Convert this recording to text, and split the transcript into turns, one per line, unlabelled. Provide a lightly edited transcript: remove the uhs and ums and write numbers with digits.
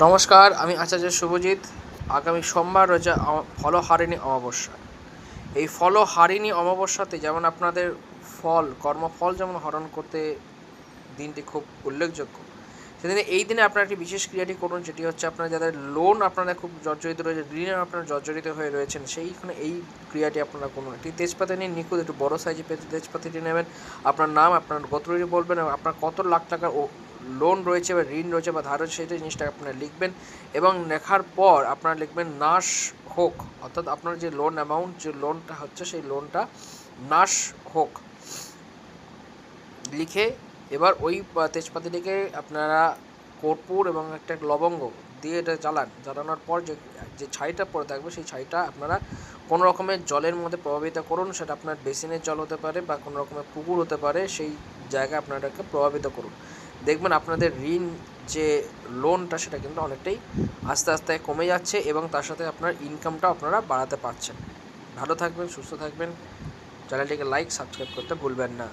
নমস্কার, আমি আচার্য শুভজিৎ। আগামী সোমবার রয়েছে ফলহারিণী অমাবস্যা। এই ফলহারিণী অমাবস্যাতে যেমন আপনাদের কর্মফল যেমন হরণ করতে দিনটি খুব উল্লেখযোগ্য, সেদিনে এই দিনে আপনারা একটি বিশেষ ক্রিয়াটি করুন, যেটি হচ্ছে আপনারা যাদের লোন আপনারা খুব জর্জরিত রয়েছে, ঋণে আপনারা জর্জরিত হয়ে রয়েছেন, সেইখানে এই ক্রিয়াটি আপনারা করুন। একটি তেজপাতা নিয়ে নিখুঁত একটু বড়ো সাইজে তেজপাতাটি নেবেন, আপনার নাম, আপনার গোত্রটি বলবেন এবং আপনার কত লাখ টাকার লোন রয়েছে বা ঋণ রয়েছে বা ধার রয়েছে সেই জিনিসটা আপনারা লিখবেন এবং লেখার পর আপনারা লিখবেন নাশ হোক, অর্থাৎ আপনার যে লোন অ্যামাউন্ট, যে লোনটা হচ্ছে সেই লোনটা নাশ হোক লিখে এবার ওই তেজপাতাটিকে আপনারা কর্পূর এবং একটা লবঙ্গ দিয়ে এটা জ্বালানোর পর যে ছাইটা পড়ে থাকবে সেই ছাইটা আপনারা কোনো রকমের জলের মধ্যে প্রভাবিত করুন। সেটা আপনার বেসিনের জল হতে পারে বা কোনো রকমের পুকুর হতে পারে, সেই জায়গায় আপনারাকে প্রভাবিত করুন। দেখবেন আপনাদের ঋণ যে লোনটা সেটা কিন্তু অনেকটাই আস্তে আস্তে কমে যাচ্ছে এবং তার সাথে আপনার ইনকামটা আপনারা বাড়াতে পারছেন। ভালো থাকবেন, সুস্থ থাকবেন, চ্যানেলটিকে লাইক সাবস্ক্রাইব করতে ভুলবেন না।